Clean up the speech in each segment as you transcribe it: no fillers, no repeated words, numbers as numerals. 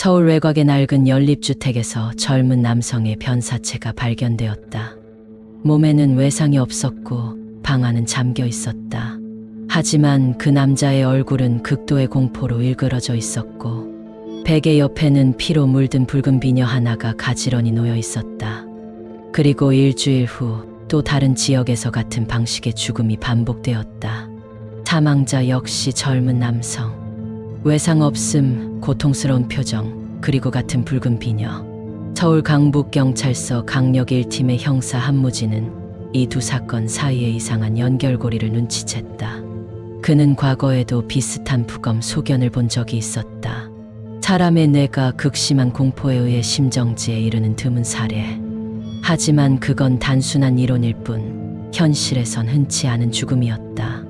서울 외곽의 낡은 연립주택에서 젊은 남성의 변사체가 발견되었다. 몸에는 외상이 없었고 방 안은 잠겨 있었다. 하지만 그 남자의 얼굴은 극도의 공포로 일그러져 있었고 베개 옆에는 피로 물든 붉은 비녀 하나가 가지런히 놓여 있었다. 그리고 일주일 후 또 다른 지역에서 같은 방식의 죽음이 반복되었다. 사망자 역시 젊은 남성. 외상 없음, 고통스러운 표정, 그리고 같은 붉은 비녀. 서울 강북경찰서 강력 1팀의 형사 한무진은 이 두 사건 사이의 이상한 연결고리를 눈치챘다. 그는 과거에도 비슷한 부검 소견을 본 적이 있었다. 사람의 뇌가 극심한 공포에 의해 심정지에 이르는 드문 사례. 하지만 그건 단순한 이론일 뿐 현실에선 흔치 않은 죽음이었다.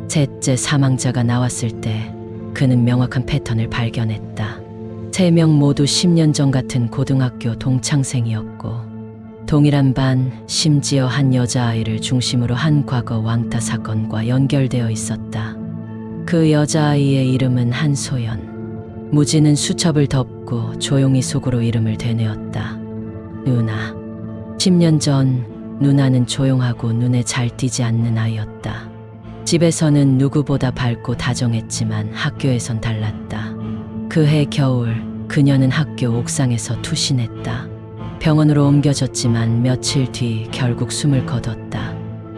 셋째 사망자가 나왔을 때 그는 명확한 패턴을 발견했다. 3명 모두 10년 전 같은 고등학교 동창생이었고 동일한 반, 심지어 한 여자아이를 중심으로 한 과거 왕따 사건과 연결되어 있었다. 그 여자아이의 이름은 한소연. 무진은 수첩을 덮고 조용히 속으로 이름을 되뇌었다. 누나. 10년 전 누나는 조용하고 눈에 잘 띄지 않는 아이였다. 집에서는 누구보다 밝고 다정했지만 학교에선 달랐다. 그해 겨울 그녀는 학교 옥상에서 투신했다. 병원으로 옮겨졌지만 며칠 뒤 결국 숨을 거뒀다.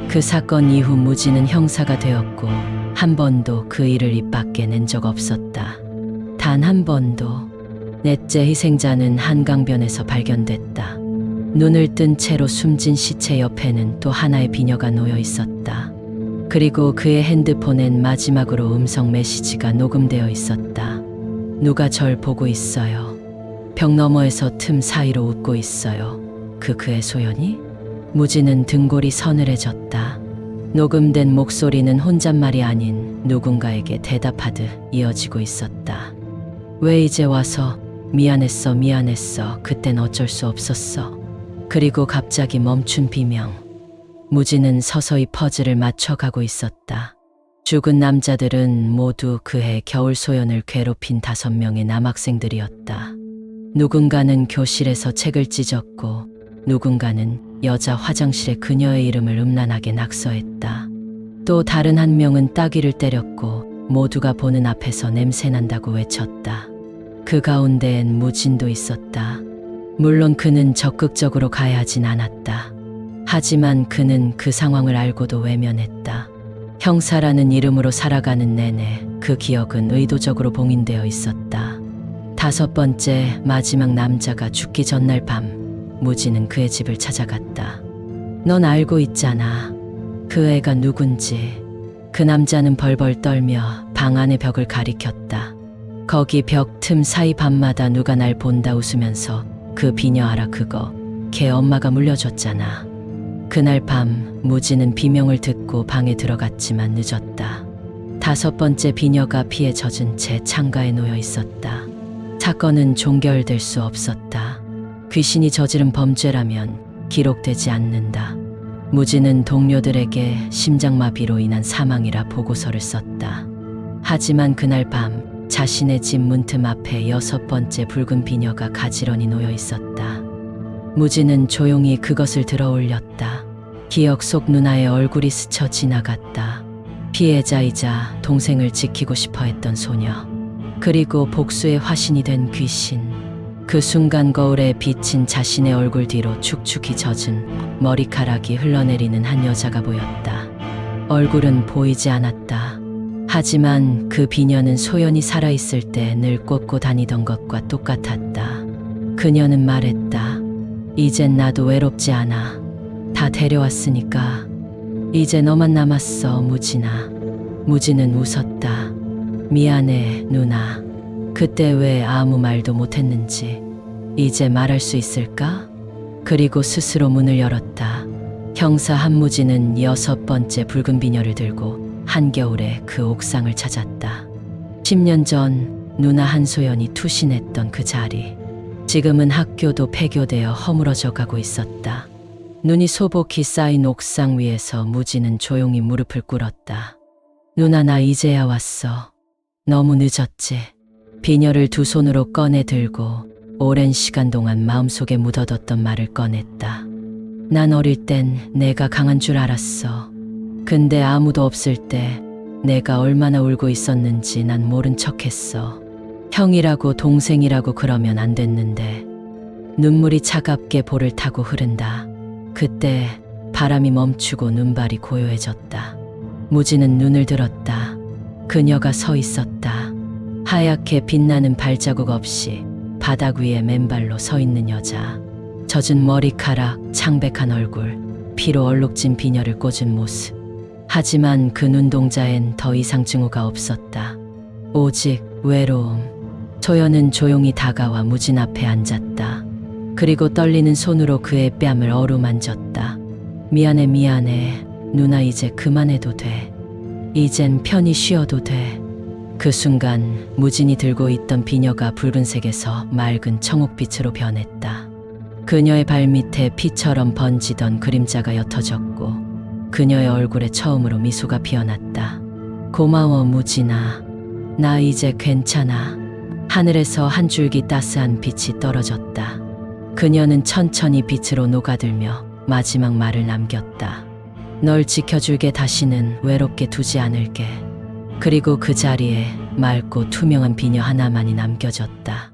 그 사건 이후 무진은 형사가 되었고 한 번도 그 일을 입 밖에 낸 적 없었다. 단 한 번도. 넷째 희생자는 한강변에서 발견됐다. 눈을 뜬 채로 숨진 시체 옆에는 또 하나의 비녀가 놓여 있었다. 그리고 그의 핸드폰엔 마지막으로 음성 메시지가 녹음되어 있었다. 누가 절 보고 있어요. 벽 너머에서 틈 사이로 웃고 있어요. 그의 소연이? 무진은 등골이 서늘해졌다. 녹음된 목소리는 혼잣말이 아닌 누군가에게 대답하듯 이어지고 있었다. 왜 이제 와서? 미안했어, 미안했어. 그땐 어쩔 수 없었어. 그리고 갑자기 멈춘 비명. 무진은 서서히 퍼즐을 맞춰가고 있었다. 죽은 남자들은 모두 그해 겨울 소연을 괴롭힌 5명의 남학생들이었다. 누군가는 교실에서 책을 찢었고 누군가는 여자 화장실에 그녀의 이름을 음란하게 낙서했다. 또 다른 한 명은 따귀를 때렸고 모두가 보는 앞에서 냄새난다고 외쳤다. 그 가운데엔 무진도 있었다. 물론 그는 적극적으로 가해하진 않았다. 하지만 그는 그 상황을 알고도 외면했다. 형사라는 이름으로 살아가는 내내 그 기억은 의도적으로 봉인되어 있었다. 5번째 마지막 남자가 죽기 전날 밤 무진은 그의 집을 찾아갔다. 넌 알고 있잖아. 그 애가 누군지. 그 남자는 벌벌 떨며 방 안의 벽을 가리켰다. 거기 벽 틈 사이 밤마다 누가 날 본다 웃으면서 그 비녀 알아 그거. 걔 엄마가 물려줬잖아. 그날 밤 무진은 비명을 듣고 방에 들어갔지만 늦었다. 5번째 비녀가 피에 젖은 채 창가에 놓여 있었다. 사건은 종결될 수 없었다. 귀신이 저지른 범죄라면 기록되지 않는다. 무진은 동료들에게 심장마비로 인한 사망이라 보고서를 썼다. 하지만 그날 밤 자신의 집 문틈 앞에 6번째 붉은 비녀가 가지런히 놓여 있었다. 무진은 조용히 그것을 들어 올렸다. 기억 속 누나의 얼굴이 스쳐 지나갔다. 피해자이자 동생을 지키고 싶어 했던 소녀. 그리고 복수의 화신이 된 귀신. 그 순간 거울에 비친 자신의 얼굴 뒤로 축축히 젖은 머리카락이 흘러내리는 한 여자가 보였다. 얼굴은 보이지 않았다. 하지만 그 비녀는 소연이 살아있을 때 늘 꽂고 다니던 것과 똑같았다. 그녀는 말했다. 이젠 나도 외롭지 않아. 다 데려왔으니까. 이제 너만 남았어, 무진아. 무진은 웃었다. 미안해, 누나. 그때 왜 아무 말도 못했는지. 이제 말할 수 있을까? 그리고 스스로 문을 열었다. 형사 한무진은 6번째 붉은 비녀를 들고 한겨울에 그 옥상을 찾았다. 10년 전 누나 한소연이 투신했던 그 자리. 지금은 학교도 폐교되어 허물어져 가고 있었다. 눈이 소복히 쌓인 옥상 위에서 무진은 조용히 무릎을 꿇었다. 누나 나 이제야 왔어. 너무 늦었지. 비녀를 두 손으로 꺼내 들고 오랜 시간 동안 마음속에 묻어뒀던 말을 꺼냈다. 난 어릴 땐 내가 강한 줄 알았어. 근데 아무도 없을 때 내가 얼마나 울고 있었는지 난 모른 척했어. 형이라고 동생이라고 그러면 안 됐는데. 눈물이 차갑게 볼을 타고 흐른다. 그때 바람이 멈추고 눈발이 고요해졌다. 무지는 눈을 들었다. 그녀가 서 있었다. 하얗게 빛나는 발자국 없이 바닥 위에 맨발로 서 있는 여자. 젖은 머리카락, 창백한 얼굴, 피로 얼룩진 비녀를 꽂은 모습. 하지만 그 눈동자엔 더 이상 증오가 없었다. 오직 외로움. 소연은 조용히 다가와 무진 앞에 앉았다. 그리고 떨리는 손으로 그의 뺨을 어루만졌다. 미안해, 미안해. 누나 이제 그만해도 돼. 이젠 편히 쉬어도 돼. 그 순간 무진이 들고 있던 비녀가 붉은색에서 맑은 청옥빛으로 변했다. 그녀의 발밑에 피처럼 번지던 그림자가 옅어졌고 그녀의 얼굴에 처음으로 미소가 피어났다. 고마워, 무진아. 나 이제 괜찮아. 하늘에서 한 줄기 따스한 빛이 떨어졌다. 그녀는 천천히 빛으로 녹아들며 마지막 말을 남겼다. 널 지켜줄게. 다시는 외롭게 두지 않을게. 그리고 그 자리에 맑고 투명한 비녀 하나만이 남겨졌다.